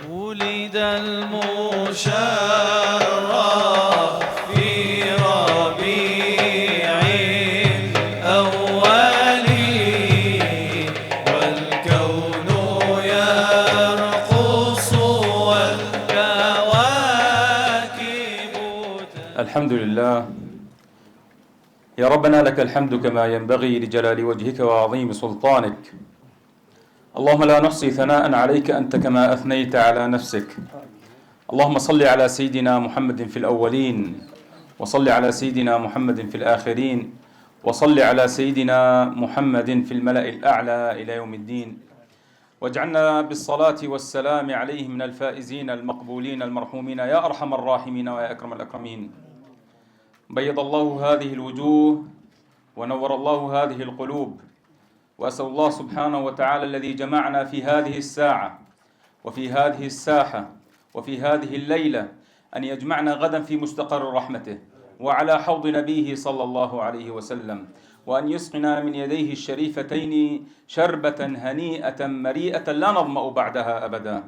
ولد المشرف في ربيع الأول والكون يرقص والكواكب. الحمد لله يا ربنا، لك الحمد كما ينبغي لجلال وجهك وعظيم سلطانك. اللهم لا نحصي ثناء عليك أنت كما أثنيت على نفسك. اللهم صل على سيدنا محمد في الأولين، وصل على سيدنا محمد في الآخرين، وصل على سيدنا محمد في الملأ الأعلى إلى يوم الدين. واجعلنا بالصلاة والسلام عليه من الفائزين المقبولين المرحومين يا أرحم الراحمين ويا أكرم الأكرمين. بيض الله هذه الوجوه ونور الله هذه القلوب، وأسأل الله سبحانه وتعالى الذي جمعنا في هذه الساعة وفي هذه الساحة وفي هذه الليلة أن يجمعنا غدا في مستقر رحمته وعلى حوض نبيه صلى الله عليه وسلم، وأن يسقنا من يديه الشريفتين شربة هنيئة مريئة لا نظمأ بعدها أبدا.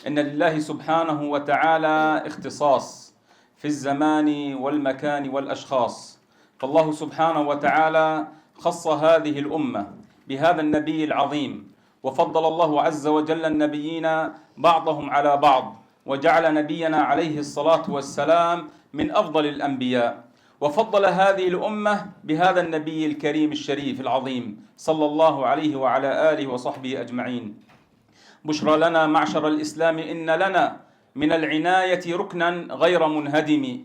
إن لله سبحانه وتعالى اختصاص في الزمان والمكان والأشخاص، فالله سبحانه وتعالى خص هذه الأمة بهذا النبي العظيم، وفضل الله عز وجل النبيين بعضهم على بعض، وجعل نبينا عليه الصلاة والسلام من أفضل الأنبياء، وفضل هذه الأمة بهذا النبي الكريم الشريف العظيم صلى الله عليه وعلى آله وصحبه أجمعين. بشرى لنا معشر الإسلام إن لنا من العناية ركنا غير منهدم،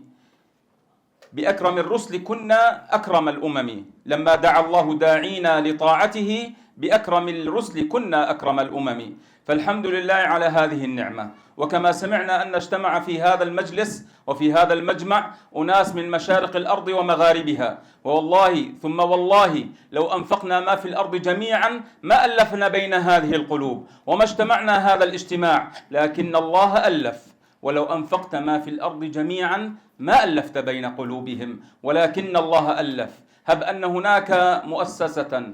بأكرم الرسل كنا أكرم الأمم، لما دعا الله داعينا لطاعته بأكرم الرسل كنا أكرم الأمم. فالحمد لله على هذه النعمة. وكما سمعنا أن اجتمع في هذا المجلس وفي هذا المجمع أناس من مشارق الأرض ومغاربها، والله ثم والله لو أنفقنا ما في الأرض جميعا ما ألفنا بين هذه القلوب وما اجتمعنا هذا الاجتماع، لكن الله ألف. ولو أنفقت ما في الأرض جميعا ما ألفت بين قلوبهم، ولكن الله ألف. هب أن هناك مؤسسة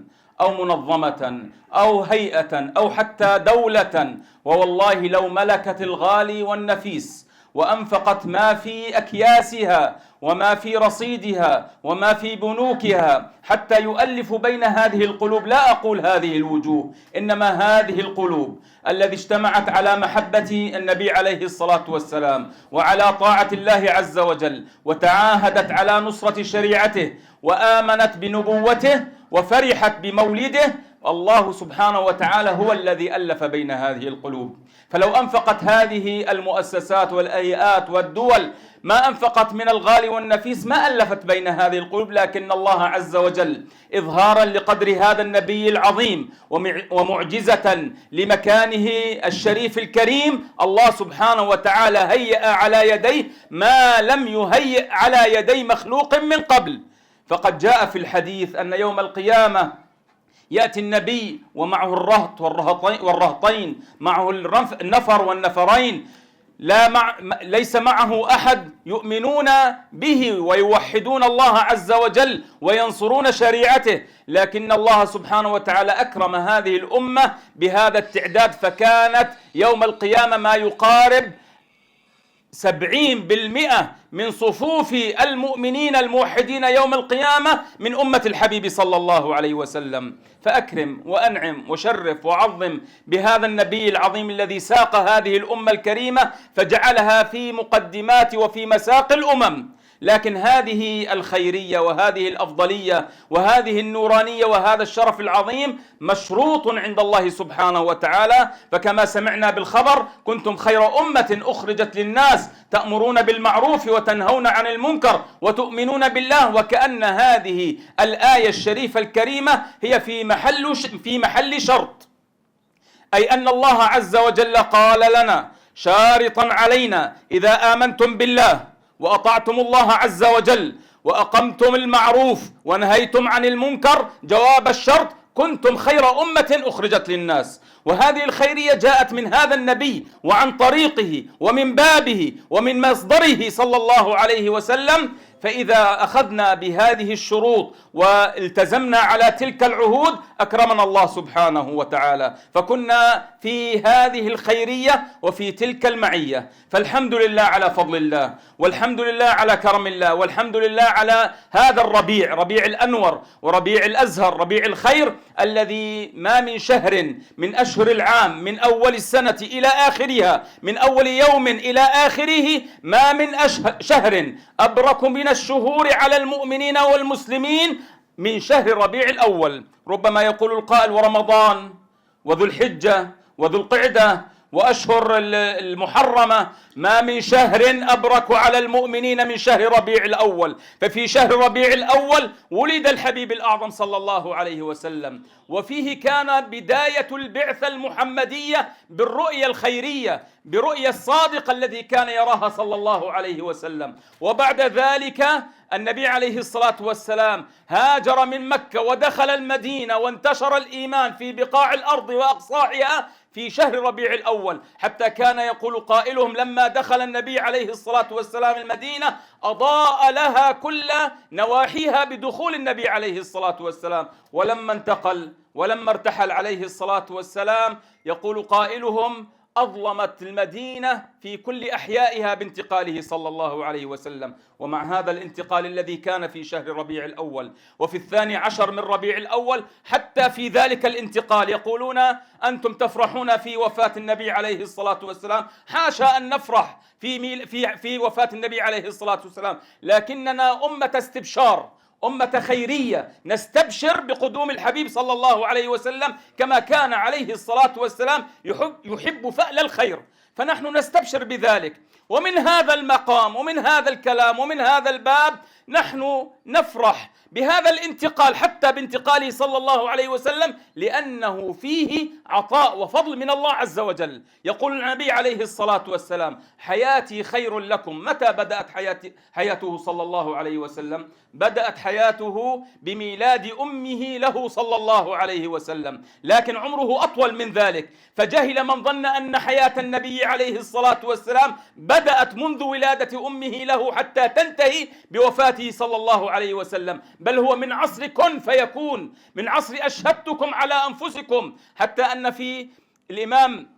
أو منظمة أو هيئة أو حتى دولة، ووالله لو ملكت الغالي والنفيس وأنفقت ما في أكياسها وما في رصيدها وما في بنوكها حتى يؤلف بين هذه القلوب، لا أقول هذه الوجوه، إنما هذه القلوب الذي اجتمعت على محبة النبي عليه الصلاة والسلام وعلى طاعة الله عز وجل، وتعاهدت على نصرة شريعته وآمنت بنبوته وفرحت بمولده، الله سبحانه وتعالى هو الذي ألف بين هذه القلوب. فلو أنفقت هذه المؤسسات والهيئات والدول ما أنفقت من الغالي والنفيس ما ألفت بين هذه القلوب، لكن الله عز وجل إظهارا لقدر هذا النبي العظيم ومعجزة لمكانه الشريف الكريم، الله سبحانه وتعالى هيأ على يديه ما لم يهيئ على يدي مخلوق من قبل. فقد جاء في الحديث أن يوم القيامة يأتي النبي ومعه الرهط والرهطين، معه النفر والنفرين، ليس معه أحد، يؤمنون به ويوحدون الله عز وجل وينصرون شريعته، لكن الله سبحانه وتعالى أكرم هذه الأمة بهذا التعداد، فكانت يوم القيامة ما يقارب 70% من صفوف المؤمنين الموحدين يوم القيامة من أمة الحبيب صلى الله عليه وسلم. فأكرم وأنعم وشرف وعظم بهذا النبي العظيم الذي ساق هذه الأمة الكريمة فجعلها في مقدمات وفي مساق الأمم. لكن هذه الخيرية وهذه الأفضلية وهذه النورانية وهذا الشرف العظيم مشروط عند الله سبحانه وتعالى. فكما سمعنا بالخبر كنتم خير أمة أخرجت للناس تأمرون بالمعروف وتنهون عن المنكر وتؤمنون بالله، وكأن هذه الآية الشريفة الكريمة هي في محل شرط، أي أن الله عز وجل قال لنا شارطا علينا إذا آمنتم بالله وأطعتم الله عز وجل وأقمتم المعروف ونهيتم عن المنكر، جواب الشرط كنتم خير أمة أخرجت للناس. وهذه الخيرية جاءت من هذا النبي وعن طريقه ومن بابه ومن مصدره صلى الله عليه وسلم، فإذا أخذنا بهذه الشروط والتزمنا على تلك العهود أكرمنا الله سبحانه وتعالى، فكنا في هذه الخيرية وفي تلك المعية. فالحمد لله على فضل الله، والحمد لله على كرم الله، والحمد لله على هذا الربيع، ربيع الأنور وربيع الأزهر، ربيع الخير، الذي ما من شهر من أشهر العام من أول السنة إلى آخرها، من أول يوم إلى آخره، ما من شهر أبرك من الشهور على المؤمنين والمسلمين من شهر ربيع الأول. ربما يقول القائل: ورمضان وذو الحجة وذو القعدة وأشهر المحرمة، ما من شهر أبرك على المؤمنين من شهر ربيع الأول. ففي شهر ربيع الأول ولد الحبيب الأعظم صلى الله عليه وسلم، وفيه كان بداية البعثة المحمدية بالرؤية الخيرية، برؤية الصادق الذي كان يراها صلى الله عليه وسلم. وبعد ذلك النبي عليه الصلاة والسلام هاجر من مكة ودخل المدينة، وانتشر الإيمان في بقاع الأرض وأقصاعها في شهر ربيع الأول، حتى كان يقول قائلهم: لما دخل النبي عليه الصلاة والسلام المدينة أضاء لها كل نواحيها بدخول النبي عليه الصلاة والسلام، ولما ارتحل عليه الصلاة والسلام يقول قائلهم: أظلمت المدينة في كل أحيائها بانتقاله صلى الله عليه وسلم. ومع هذا الانتقال الذي كان في شهر ربيع الأول وفي 12 من ربيع الأول، حتى في ذلك الانتقال يقولون: أنتم تفرحون في وفاة النبي عليه الصلاة والسلام. حاشا أن نفرح في وفاة النبي عليه الصلاة والسلام، لكننا أمة استبشار، أمة خيرية، نستبشر بقدوم الحبيب صلى الله عليه وسلم، كما كان عليه الصلاة والسلام يحب فأل الخير، فنحن نستبشر بذلك. ومن هذا المقام ومن هذا الكلام ومن هذا الباب نحن نفرح بهذا الانتقال، حتى بانتقاله صلى الله عليه وسلم، لأنه فيه عطاء وفضل من الله عز وجل. يقول النبي عليه الصلاة والسلام: حياتي خير لكم. متى بدأت حياته صلى الله عليه وسلم؟ بدأت حياته بميلاد أمه له صلى الله عليه وسلم، لكن عمره أطول من ذلك، فجهل من ظن أن حياة النبي عليه الصلاة والسلام بدأت منذ ولادة أمه له حتى تنتهي بوفاته صلى الله عليه وسلم، بل هو من عصر كن فيكون، من عصر أشهدتكم على أنفسكم، حتى أن في الإمام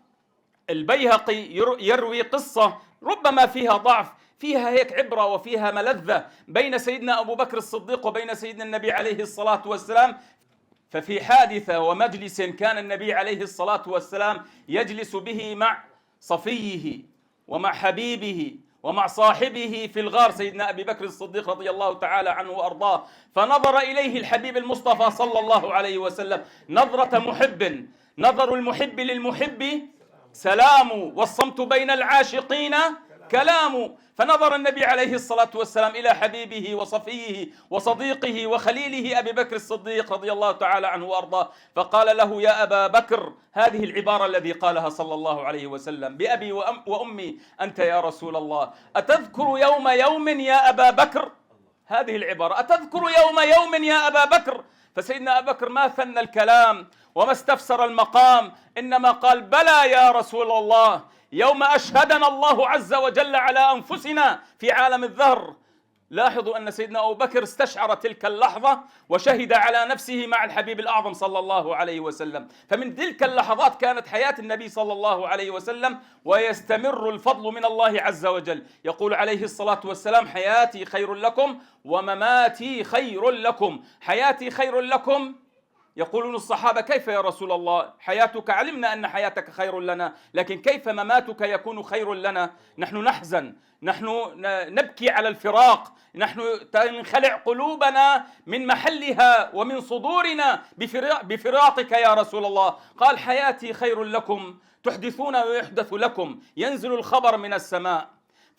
البيهقي يروي قصة ربما فيها ضعف، فيها هيك عبرة وفيها ملذة، بين سيدنا أبو بكر الصديق وبين سيدنا النبي عليه الصلاة والسلام. ففي حادثة ومجلس كان النبي عليه الصلاة والسلام يجلس به مع صفيه ومع حبيبه ومع صاحبه في الغار، سيدنا أبي بكر الصديق رضي الله تعالى عنه وأرضاه، فنظر إليه الحبيب المصطفى صلى الله عليه وسلم نظرة محب. نظر المحب للمحب سلام، والصمت بين العاشقين كلام. فنظر النبي عليه الصلاة والسلام إلى حبيبه وصفيه وصديقه وخليله أبي بكر الصديق رضي الله تعالى عنه وأرضاه، فقال له: يا أبا بكر، هذه العبارة التي قالها صلى الله عليه وسلم: بأبي وأمي أنت يا رسول الله، أتذكر يوم يا أبا بكر؟ هذه العبارة: أتذكر يوم يا أبا بكر؟ فسيدنا أبا بكر ما ثنى الكلام وما استفسر المقام، إنما قال: بلى يا رسول الله، يوم أشهدنا الله عز وجل على أنفسنا في عالم الذر. لاحظوا أن سيدنا أبو بكر استشعر تلك اللحظة وشهد على نفسه مع الحبيب الأعظم صلى الله عليه وسلم. فمن تلك اللحظات كانت حياة النبي صلى الله عليه وسلم، ويستمر الفضل من الله عز وجل. يقول عليه الصلاة والسلام: حياتي خير لكم ومماتي خير لكم. حياتي خير لكم، يقولون الصحابة: كيف يا رسول الله؟ حياتك علمنا أن حياتك خير لنا، لكن كيف مماتك يكون خير لنا؟ نحن نحزن، نحن نبكي على الفراق، نحن تنخلع قلوبنا من محلها ومن صدورنا بفراقك يا رسول الله. قال: حياتي خير لكم، تحدثون ويحدث لكم، ينزل الخبر من السماء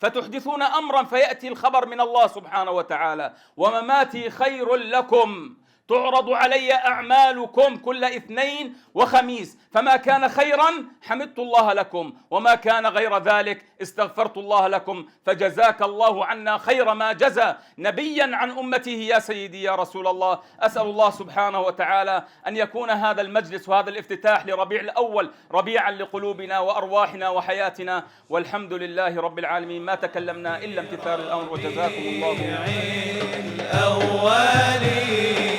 فتحدثون أمرا فيأتي الخبر من الله سبحانه وتعالى. ومماتي خير لكم، تعرض علي أعمالكم كل اثنين وخميس، فما كان خيرا حمدت الله لكم، وما كان غير ذلك استغفرت الله لكم، فجزاك الله عنا خير ما جزى نبيا عن أمته يا سيدي يا رسول الله. أسأل الله سبحانه وتعالى أن يكون هذا المجلس وهذا الافتتاح لربيع الأول ربيعا لقلوبنا وأرواحنا وحياتنا، والحمد لله رب العالمين. ما تكلمنا إلا امتثال الأمر، وجزاكم الله الأولين